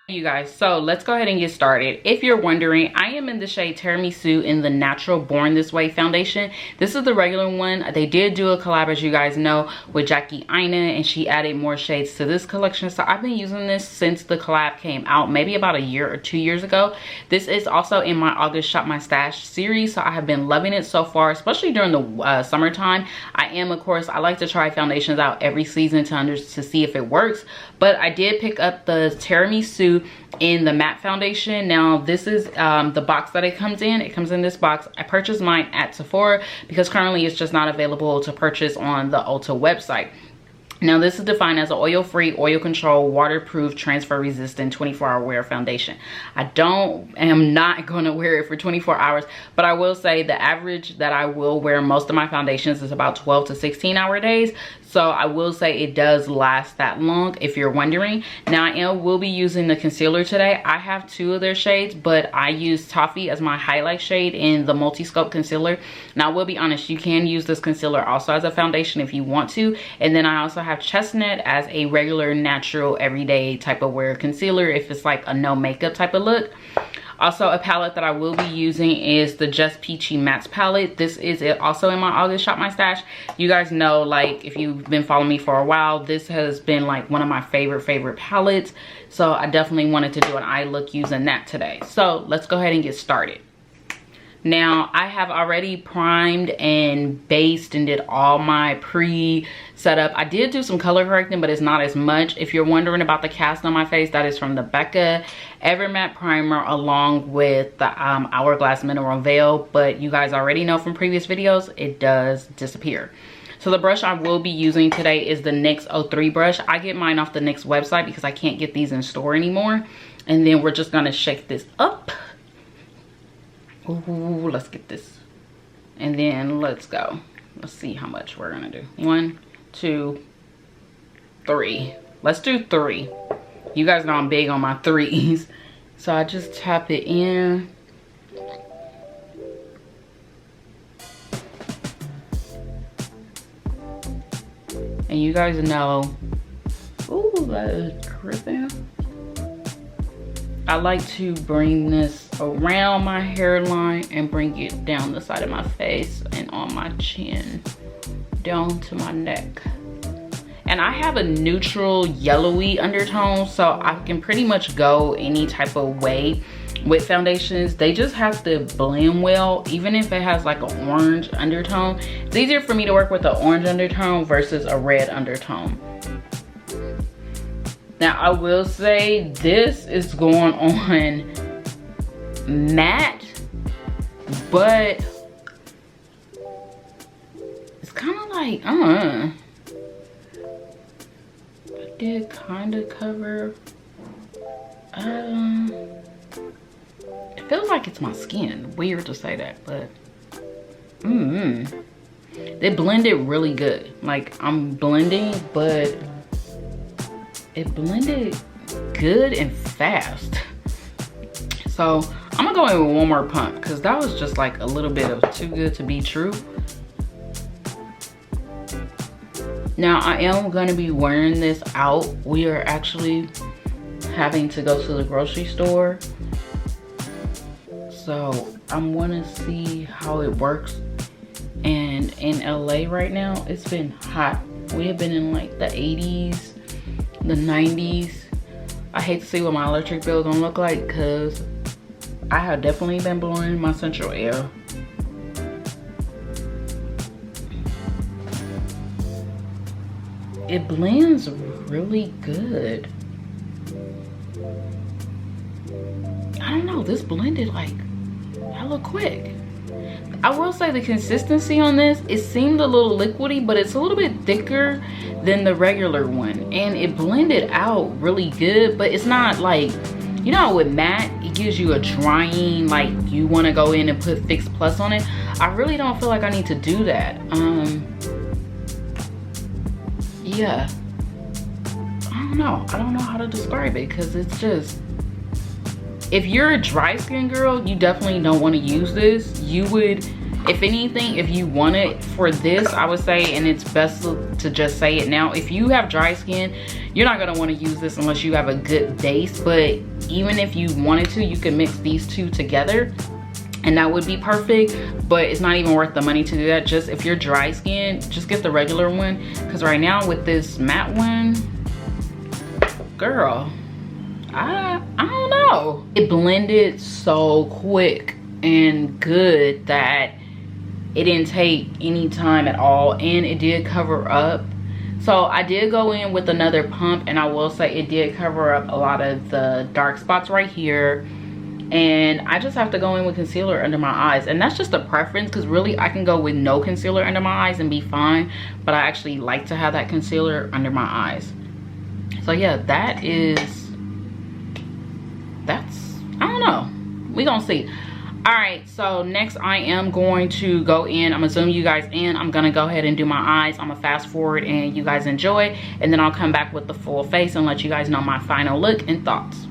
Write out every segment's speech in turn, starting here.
You guys, so let's go ahead and get started. If you're wondering, I am in the shade Tiramisu in the Natural Born This Way foundation. This is the regular one. They did do a collab, as you guys know, with Jackie Aina, and she added more shades to this collection. So I've been using this since the collab came out, maybe about a year or 2 years ago. This is also in my August Shop My Stash series, so I have been loving it so far, especially during the summertime. Of course, I like to try foundations out every season to see if it works, but I did pick up the Tiramisu in the matte foundation. Now this is the box that it comes in. It comes in this box. I purchased mine at Sephora because currently it's just not available to purchase on the Ulta website. Now this is defined as an oil-free, oil-control, waterproof, transfer-resistant 24-hour wear foundation. I am not going to wear it for 24 hours, but I will say the average that I will wear most of my foundations is about 12 to 16-hour days. So I will say it does last that long, if you're wondering. Now I will be using the concealer today. I have two of their shades, but I use Toffee as my highlight shade in the Multi-Scope Concealer. Now I will be honest, you can use this concealer also as a foundation if you want to. And then I also have Chestnut as a regular, natural, everyday type of wear concealer if it's like a no makeup type of look. Also, a palette that I will be using is the Just Peachy Mattes palette. This is also in my August Shop My Stash. You guys know, like, if you've been following me for a while, this has been like one of my favorite palettes. So I definitely wanted to do an eye look using that today. So let's go ahead and get started. Now I have already primed and based and did all my pre-setup. I did do some color correcting, but it's not as much. If you're wondering about the cast on my face, that is from the Becca Ever Matte Primer along with the Hourglass Mineral Veil. But you guys already know from previous videos, it does disappear. So the brush I will be using today is the NYX 03 brush. I get mine off the NYX website because I can't get these in store anymore. And then we're just gonna shake this up. Ooh, let's get this. And then let's go. Let's see how much we're gonna do. 1, 2, 3. Let's do 3. You guys know I'm big on my 3s. So I just tap it in. And you guys know, ooh, that is dripping. I like to bring this around my hairline and bring it down the side of my face and on my chin, down to my neck. And I have a neutral yellowy undertone, so I can pretty much go any type of way with foundations. They just have to blend well, even if it has like an orange undertone. It's easier for me to work with an orange undertone versus a red undertone. Now I will say this is going on matte, but it's kind of like, I did kind of cover, it feels like it's my skin. Weird to say that, but they blended really good. Like I'm blending, but it blended good and fast. So I'm gonna go in with one more pump because that was just like a little bit of too good to be true. Now I am gonna be wearing this out. We are actually having to go to the grocery store, so I'm gonna see how it works. And in LA right now, it's been hot. We have been in like the 80s, the 90s. I hate to see what my electric bill gonna look like because I have definitely been blowing my central air. It blends really good. I don't know, this blended like hella quick. I will say the consistency on this, it seemed a little liquidy, but it's a little bit thicker than the regular one. And it blended out really good, but it's not like, you know, with matte, it gives you a drying, like you want to go in and put Fix Plus on it. I really don't feel like I need to do that. Yeah. I don't know how to describe it because it's just, if you're a dry skin girl, you definitely don't want to use this. You would If anything, if you want it for this, I would say, and it's best to just say it now, if you have dry skin, you're not gonna wanna use this unless you have a good base. But even if you wanted to, you can mix these two together and that would be perfect. But it's not even worth the money to do that. Just if you're dry skin, just get the regular one, because right now with this matte one, girl, I don't know. It blended so quick and good that it didn't take any time at all, and it did cover up. So I did go in with another pump, and I will say it did cover up a lot of the dark spots right here. And I just have to go in with concealer under my eyes, and that's just a preference, because really I can go with no concealer under my eyes and be fine, but I actually like to have that concealer under my eyes. So yeah, that's, I don't know, we gonna see. All right, so next I am going to go in, I'm gonna zoom you guys in, I'm gonna go ahead and do my eyes. I'm gonna fast forward and you guys enjoy, and then I'll come back with the full face and let you guys know my final look and thoughts.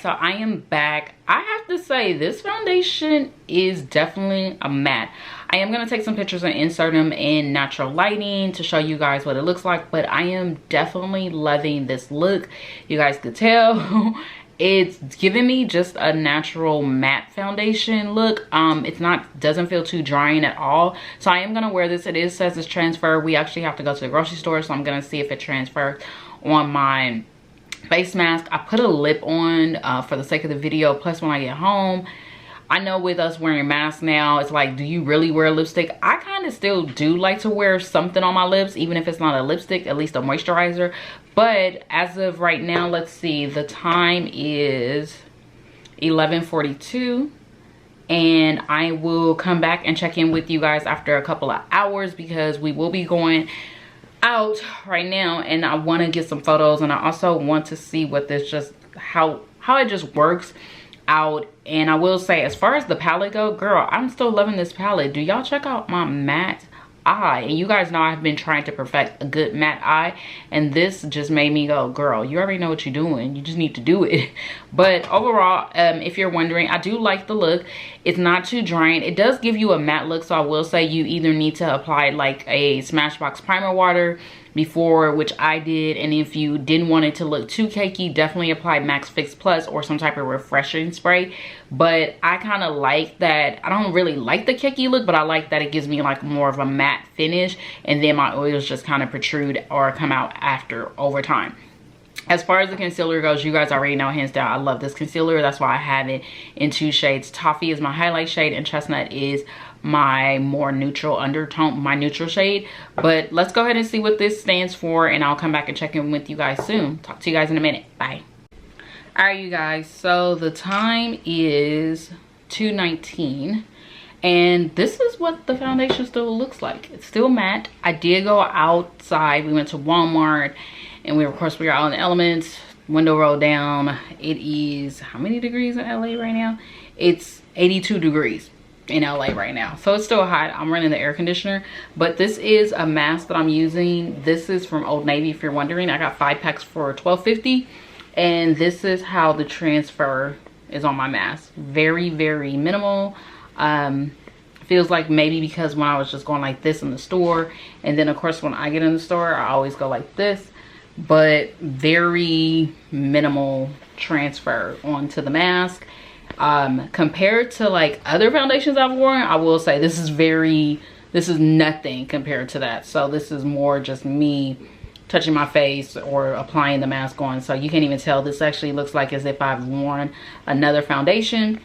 so I am back. I have to say this foundation is definitely a matte. I am going to take some pictures and insert them in natural lighting to show you guys what it looks like, but I am definitely loving this look. You guys could tell it's giving me just a natural matte foundation look. It's not, doesn't feel too drying at all. So I am going to wear this. It says it's transfer. We actually have to go to the grocery store, so I'm going to see if it transfers on my face mask. I put a lip on for the sake of the video, plus when I get home. I know with us wearing masks now, it's like, do you really wear lipstick? I kind of still do like to wear something on my lips, even if it's not a lipstick, at least a moisturizer. But as of right now, let's see, the time is 11:42. And I will come back and check in with you guys after a couple of hours, because we will be going out right now and I want to get some photos, and I also want to see what this just how it just works out. And I will say, as far as the palette go, girl, I'm still loving this palette. Do y'all check out my matte eye? And you guys know I've been trying to perfect a good matte eye, and this just made me go, girl, you already know what you're doing, you just need to do it. But overall, if you're wondering, I do like the look. It's not too drying. It does give you a matte look, so I will say you either need to apply like a Smashbox primer water before, which I did, and if you didn't want it to look too cakey, definitely apply Max Fix Plus or some type of refreshing spray. But I kind of like that. I don't really like the cakey look, but I like that it gives me like more of a matte finish, and then my oils just kind of protrude or come out after over time. As far as the concealer goes, you guys already know, hands down, I love this concealer. That's why I have it in two shades. Toffee is my highlight shade and Chestnut is my more neutral undertone, my neutral shade. But let's go ahead and see what this stands for, and I'll come back and check in with you guys soon. Talk to you guys in a minute. Bye. All right, you guys, so the time is 2:19. And this is what the foundation still looks like. It's still matte. I did go outside. We went to Walmart, and we were out in the elements. Window rolled down. It is, how many degrees in LA right now? It's 82 degrees in LA right now. So it's still hot. I'm running the air conditioner. But this is a mask that I'm using. This is from Old Navy, if you're wondering. I got 5 packs for $12.50. And this is how the transfer is on my mask. Very, very minimal. Feels like maybe because when I was just going like this in the store, and then of course when I get in the store I always go like this, but very minimal transfer onto the mask. Compared to like other foundations I've worn, I will say this is nothing compared to that. So this is more just me touching my face or applying the mask on. So you can't even tell. This actually looks like as if I've worn another foundation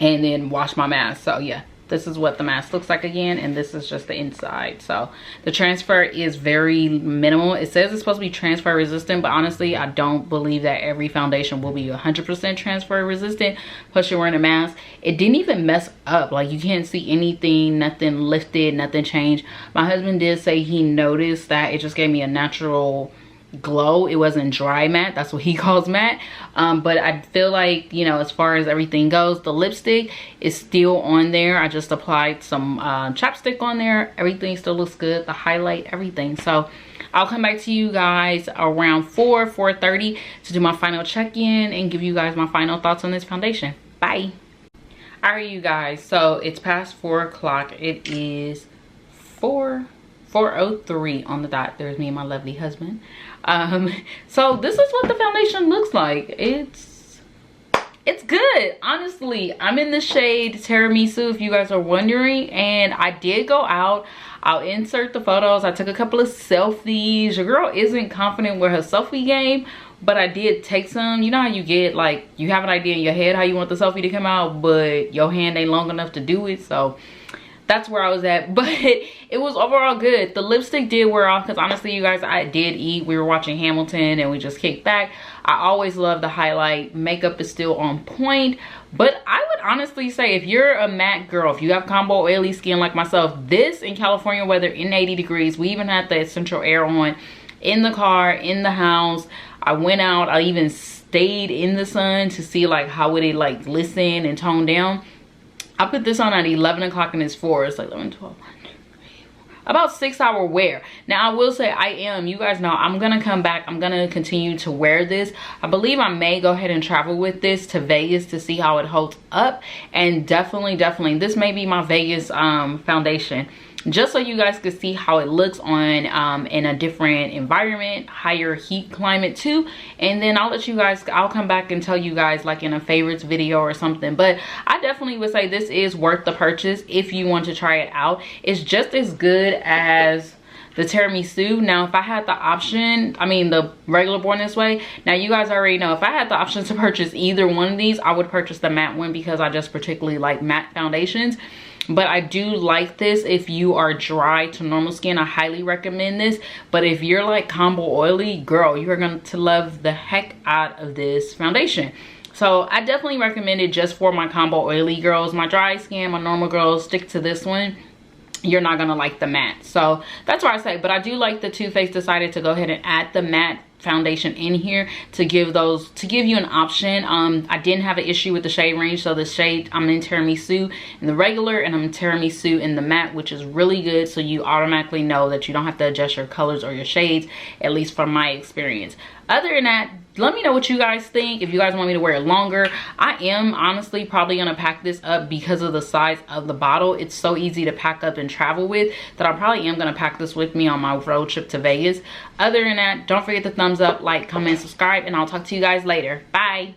and then wash my mask. So yeah, this is what the mask looks like again, and this is just the inside. So the transfer is very minimal. It says it's supposed to be transfer resistant, but honestly I don't believe that every foundation will be 100% transfer resistant. Plus you're wearing a mask. It didn't even mess up. Like you can't see anything, nothing lifted, nothing changed. My husband did say he noticed that it just gave me a natural glow. It wasn't dry matte, that's what he calls matte. But I feel like, you know, as far as everything goes, the lipstick is still on there. I just applied some chapstick on there. Everything still looks good, the highlight, everything. So I'll come back to you guys around 4:30 to do my final check-in and give you guys my final thoughts on this foundation. Bye. All right, you guys, so it's past 4 o'clock. It is 4:03 on the dot. There's me and my lovely husband. So this is what the foundation looks like. It's good, honestly. I'm in the shade Tiramisu, if you guys are wondering, and I did go out. I'll insert the photos. I took a couple of selfies. Your girl isn't confident with her selfie game, but I did take some. You know how you get, like, you have an idea in your head how you want the selfie to come out, but your hand ain't long enough to do it. So that's where I was at, but it was overall good. The lipstick did wear off because honestly, you guys, I did eat. We were watching Hamilton and we just kicked back. I always love the highlight. Makeup is still on point, but I would honestly say if you're a matte girl, if you have combo oily skin like myself, this in California weather in 80 degrees, we even had the essential air on in the car, in the house. I went out, I even stayed in the sun to see like how would it like glisten and tone down. I put this on at 11 o'clock and it's 4. It's like 11, 12, 1, 2, 3, 4, about 6-hour wear. Now I will say you guys know I'm gonna come back, I'm gonna continue to wear this. I believe I may go ahead and travel with this to Vegas to see how it holds up. And definitely this may be my Vegas foundation, just so you guys can see how it looks on in a different environment, higher heat climate too. And then I'll come back and tell you guys like in a favorites video or something. But I definitely would say this is worth the purchase if you want to try it out. It's just as good as the tiramisu. Now if I had the option, I mean the regular Born This Way, now you guys already know if I had the option to purchase either one of these, I would purchase the matte one because I just particularly like matte foundations. But I do like this if you are dry to normal skin. I highly recommend this. But if you're like combo oily, girl, you're going to love the heck out of this foundation. So I definitely recommend it just for my combo oily girls. My dry skin, my normal girls, stick to this one. You're not gonna like the matte. So that's why I say, but I do like the Too Faced decided to go ahead and add the matte foundation in here to give you an option. I didn't have an issue with the shade range. So the shade, I'm in tiramisu in the regular and I'm in tiramisu in the matte, which is really good. So you automatically know that you don't have to adjust your colors or your shades, at least from my experience. Other than that, let me know what you guys think. If you guys want me to wear it longer, I am honestly probably gonna pack this up because of the size of the bottle. It's so easy to pack up and travel with that I probably am gonna pack this with me on my road trip to Vegas. Other than that, don't forget to thumbs up, like, comment, subscribe, and I'll talk to you guys later. Bye.